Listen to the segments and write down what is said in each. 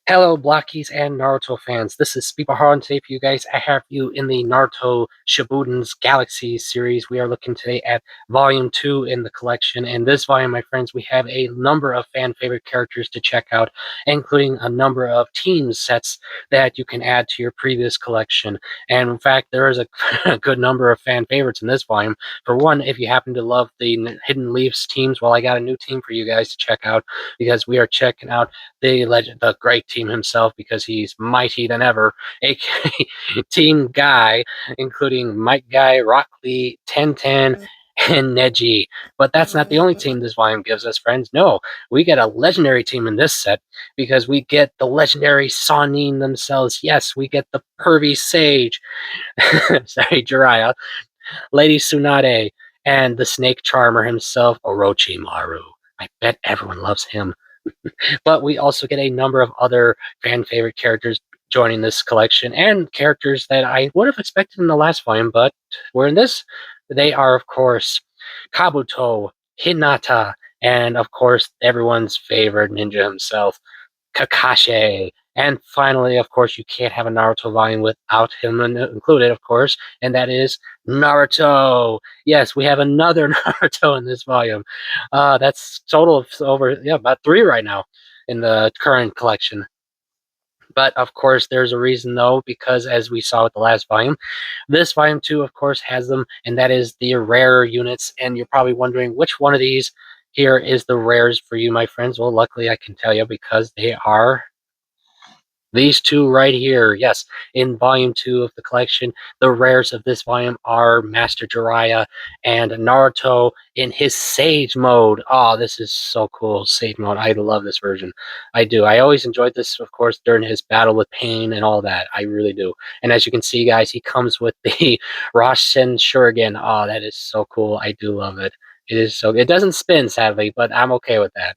Hello, Blokees and Naruto fans. This is Speedball and today for you guys. I have you in the Naruto Shippuden's Galaxy series. We are looking today at Volume 2 in the collection. In this volume, my friends, we have a number of fan favorite characters to check out, including a number of team sets that you can add to your previous collection. And in fact, there is a good number of fan favorites in this volume. For one, if you happen to love the Hidden Leafs teams, well, I got a new team for you guys to check out because we are checking out the great team himself, because he's mighty than ever, aka Team Guy, including Mike Guy, Rock Lee, Ten, and Neji. But that's not the only team this volume gives us, friends. No, we get a legendary team in this set because we get the legendary Sanin themselves. Yes, we get the pervy Sage, sorry, Jiraiya, Lady Tsunade, and the Snake Charmer himself, Orochimaru. I bet everyone loves him. But we also get a number of other fan favorite characters joining this collection, and characters that I would have expected in the last volume, but were in this. They are, of course, Kabuto, Hinata, and of course, everyone's favorite ninja himself, Kakashi. And finally, of course, you can't have a Naruto volume without him included, of course, and that is Naruto. Yes, we have another Naruto in this volume. That's total of over, yeah, about 3 right now in the current collection. But of course, there's a reason though, because as we saw with the last volume, this volume 2, of course, has them, and that is the rarer units. And you're probably wondering which one of these here is the rares for you, my friends. Well, luckily I can tell you, because they are these two right here. Yes, in volume 2 of the collection, the rares of this volume are Master Jiraiya and Naruto in his Sage mode. Oh, this is so cool, Sage mode. I love this version. I do. I always enjoyed this, of course, during his battle with Pain and all that. I really do. And as you can see, guys, he comes with the Rasen Shuriken. Oh, that is so cool. I do love it. It is so. It doesn't spin, sadly, but I'm okay with that.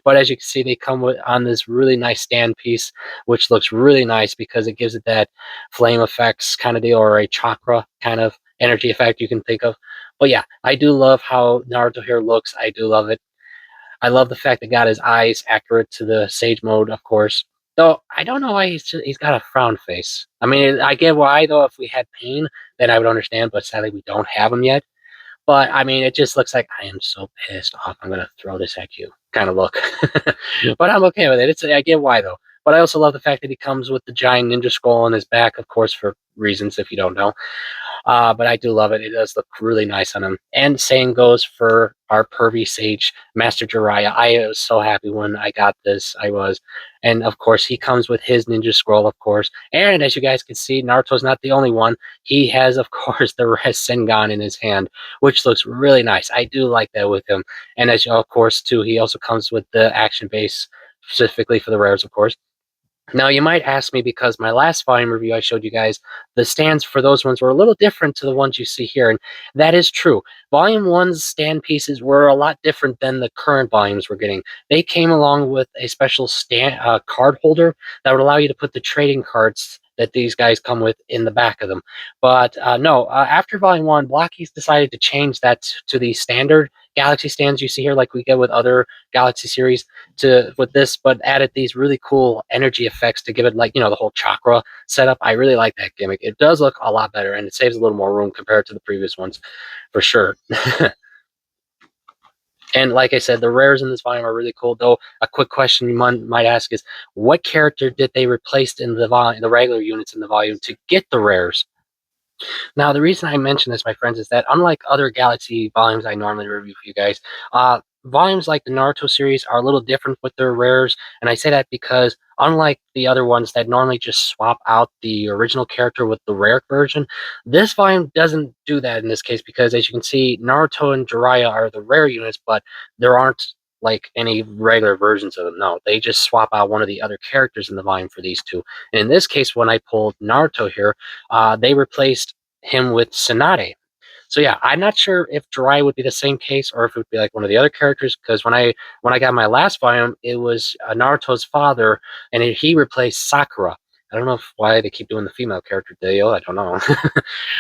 But as you can see, they come with on this really nice stand piece, which looks really nice because it gives it that flame effects kind of deal, or a chakra kind of energy effect you can think of. But yeah, I do love how Naruto here looks. I do love it. I love the fact that got his eyes accurate to the Sage mode, of course. Though I don't know why he's got a frown face. I mean, I get why though. If we had Pain, then I would understand. But sadly, we don't have him yet. But I mean, it just looks like I am so pissed off. I'm gonna throw this at you, kind of look. But I'm okay with it. I get why though. But I also love the fact that he comes with the giant ninja skull on his back, of course, for reasons if you don't know. But I do love it. It does look really nice on him. And same goes for our pervy sage, Master Jiraiya. I was so happy when I got this. I was. And of course, he comes with his ninja scroll, of course. And as you guys can see, Naruto's not the only one. He has, of course, the Rasengan in his hand, which looks really nice. I do like that with him. And as you, of course, too, he also comes with the action base, specifically for the rares, of course. Now, you might ask me, because my last volume review I showed you guys, the stands for those ones were a little different to the ones you see here, and that is true. Volume 1's stand pieces were a lot different than the current volumes we're getting. They came along with a special card holder that would allow you to put the trading cards that these guys come with in the back of them. But no, after Volume 1, Blokees decided to change that to the standard Galaxy stands you see here, like we get with other Galaxy series, to with this, but added these really cool energy effects to give it, like, the whole chakra setup. I really like that gimmick. It does look a lot better, and it saves a little more room compared to the previous ones, for sure. And like I said, the rares in this volume are really cool. Though a quick question you might ask is, what character did they replace in the regular units in the volume to get the rares? Now, the reason I mention this, my friends, is that unlike other Galaxy volumes I normally review for you guys, volumes like the Naruto series are a little different with their rares, and I say that because unlike the other ones that normally just swap out the original character with the rare version, this volume doesn't do that in this case, because as you can see, Naruto and Jiraiya are the rare units, but there aren't like any regular versions of them. No, they just swap out one of the other characters in the volume for these two. And in this case, when I pulled Naruto here, they replaced him with Tsunade. So yeah, I'm not sure if Jiraiya would be the same case, or if it would be like one of the other characters. Because when I got my last volume, it was Naruto's father, and he replaced Sakura. I don't know why they keep doing the female character deal. I don't know.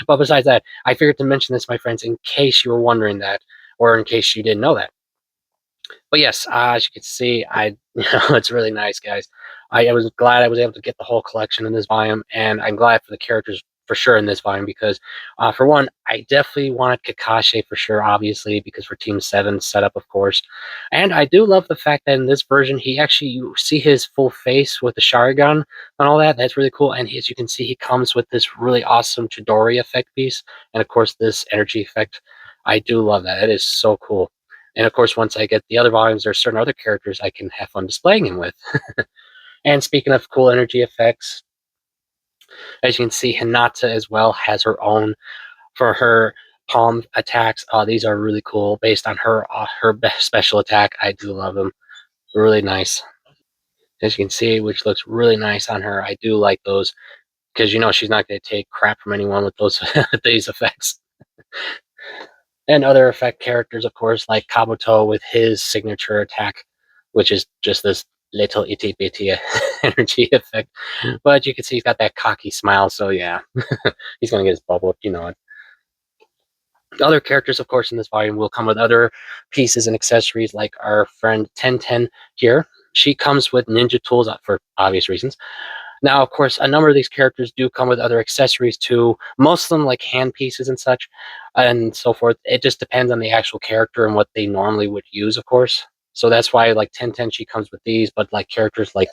But besides that, I figured to mention this, my friends, in case you were wondering that, or in case you didn't know that. But yes, as you can see, it's really nice, guys. I was glad I was able to get the whole collection in this volume, and I'm glad for the characters for sure in this volume because, for one, I definitely wanted Kakashi for sure, obviously, because for Team 7 setup, of course. And I do love the fact that in this version, he actually, you see his full face with the Sharingan and all that. That's really cool. And as you can see, he comes with this really awesome Chidori effect piece. And of course, this energy effect. I do love that. It is so cool. And of course, once I get the other volumes, there are certain other characters I can have fun displaying him with. And speaking of cool energy effects, as you can see, Hinata as well has her own for her palm attacks. These are really cool based on her special attack. I do love them. Really nice. As you can see, which looks really nice on her. I do like those because you know she's not going to take crap from anyone with those these effects. And other effect characters, of course, like Kabuto with his signature attack, which is just this little itty bitty energy effect. But you can see he's got that cocky smile, so yeah, he's gonna get his bubble, you know. Other characters, of course, in this volume will come with other pieces and accessories, like our friend 1010 here. She comes with ninja tools for obvious reasons. Now, of course, a number of these characters do come with other accessories too. Most of them like hand pieces and such, and so forth. It just depends on the actual character and what they normally would use, of course. So that's why like 1010 she comes with these, but like characters like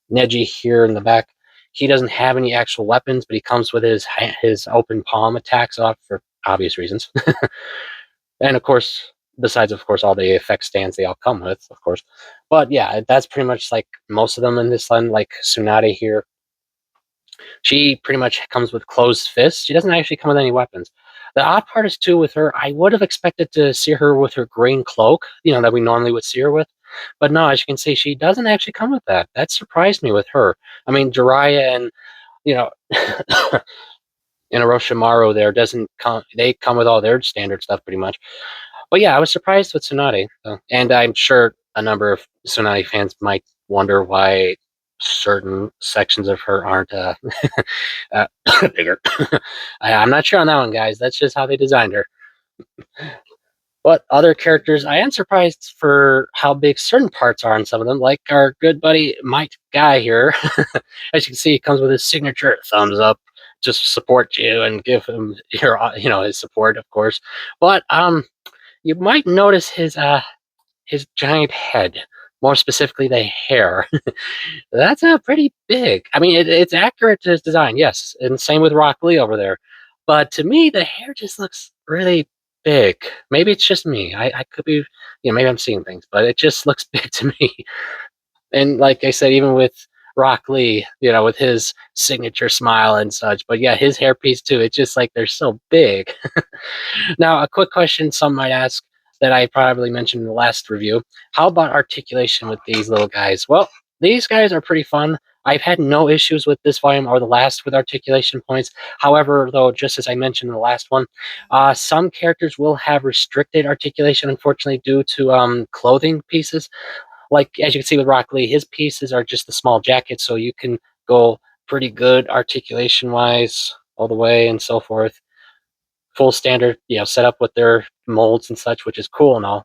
Neji here in the back, he doesn't have any actual weapons, but he comes with his open palm attacks off for obvious reasons. And of course, besides of course all the effect stands they all come with, of course. But yeah, that's pretty much like most of them in this line, like Tsunade here. She pretty much comes with closed fists. She doesn't actually come with any weapons. The odd part is too with her, I would have expected to see her with her green cloak, you know, that we normally would see her with. But no, as you can see, she doesn't actually come with that. That surprised me with her. I mean, Jiraiya and, you know, and Orochimaru there doesn't come, they come with all their standard stuff pretty much. But yeah, I was surprised with Tsunade. And I'm sure a number of Tsunade fans might wonder why certain sections of her aren't uh, bigger. I'm not sure on that one, guys. That's just how they designed her. But other characters, I am surprised for how big certain parts are on some of them, like our good buddy Mike Guy here. As you can see, he comes with his signature thumbs up, just support you and give him your, you know, his support, of course. But you might notice his giant head, more specifically the hair. That's pretty big. I mean, it's accurate to his design, yes, and same with Rock Lee over there. But to me, the hair just looks really big. Maybe it's just me. I could be, you know, maybe I'm seeing things, but it just looks big to me. And like I said, even with Rock Lee, you know, with his signature smile and such. But yeah, his hairpiece too. It's just like they're so big. Now, a quick question some might ask that I probably mentioned in the last review. How about articulation with these little guys? Well, these guys are pretty fun. I've had no issues with this volume or the last with articulation points. However, though, just as I mentioned in the last one, some characters will have restricted articulation, unfortunately, due to clothing pieces. Like, as you can see with Rock Lee, his pieces are just the small jacket, so you can go pretty good articulation-wise all the way and so forth, full standard, you know, set up with their molds and such, which is cool and all.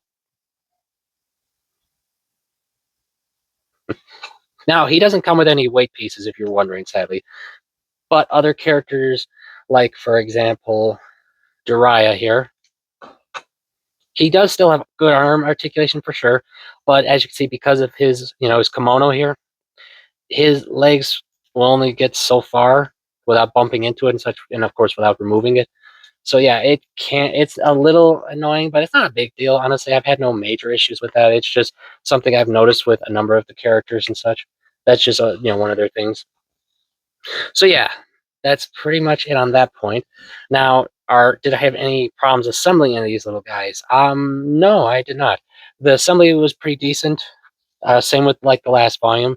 Now, he doesn't come with any weight pieces, if you're wondering, sadly. But other characters, like, for example, Jiraiya here, he does still have good arm articulation for sure. But as you can see, because of his, you know, his kimono here, his legs will only get so far without bumping into it and such, and of course, without removing it. So yeah, it can. It's a little annoying, but it's not a big deal. Honestly, I've had no major issues with that. It's just something I've noticed with a number of the characters and such. That's just you know, one of their things. So yeah, that's pretty much it on that point. Now, did I have any problems assembling any of these little guys? No, I did not. The assembly was pretty decent. Same with like the last volume.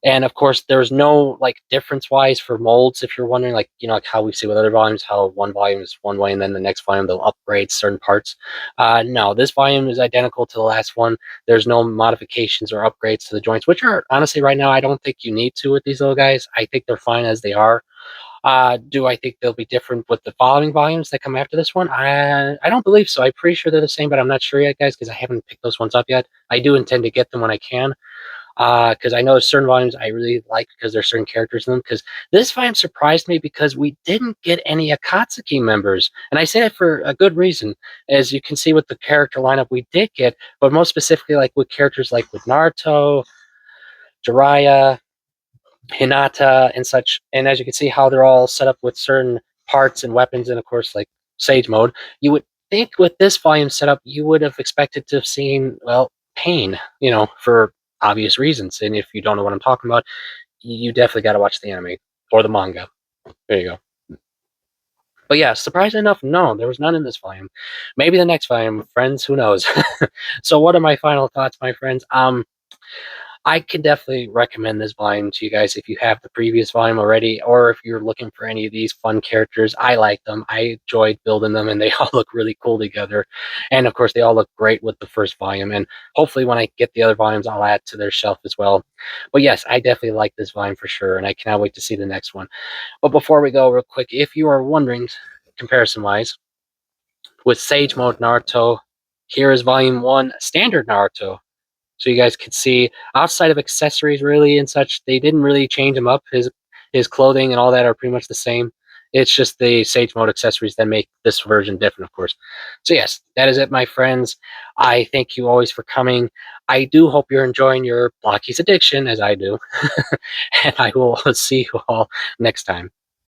And of course, there's no like difference wise for molds. If you're wondering, like, you know, like how we see with other volumes, how one volume is one way and then the next volume they'll upgrade certain parts. No, this volume is identical to the last one. There's no modifications or upgrades to the joints, which are honestly right now I don't think you need to with these little guys. I think they're fine as they are. Do I think they'll be different with the following volumes that come after this one? I don't believe so. I'm pretty sure they're the same, but I'm not sure yet, guys, because I haven't picked those ones up yet. I do intend to get them when I can. Because I know certain volumes I really like because there's certain characters in them. Because this volume surprised me because we didn't get any Akatsuki members, and I say that for a good reason. As you can see with the character lineup we did get, but most specifically like with characters like with Naruto, Jiraiya, Hinata, and such. And as you can see how they're all set up with certain parts and weapons, and of course like Sage Mode, you would think with this volume setup you would have expected to have seen, well, Pain, for obvious reasons. And if you don't know what I'm talking about, you definitely got to watch the anime or the manga. There you go. But yeah, surprisingly enough, no, there was none in this volume. Maybe the next volume, friends, who knows? So what are my final thoughts, my friends? I can definitely recommend this volume to you guys if you have the previous volume already, or if you're looking for any of these fun characters. I like them. I enjoyed building them, and they all look really cool together. And of course, they all look great with the first volume. And hopefully, when I get the other volumes, I'll add to their shelf as well. But yes, I definitely like this volume for sure, and I cannot wait to see the next one. But before we go, real quick, if you are wondering, comparison wise, with Sage Mode Naruto, here is Volume 1 Standard Naruto. So you guys could see outside of accessories really and such, they didn't really change him up. His clothing and all that are pretty much the same. It's just the Sage Mode accessories that make this version different, of course. So yes, that is it, my friends. I thank you always for coming. I do hope you're enjoying your Blokees addiction as I do. And I will see you all next time.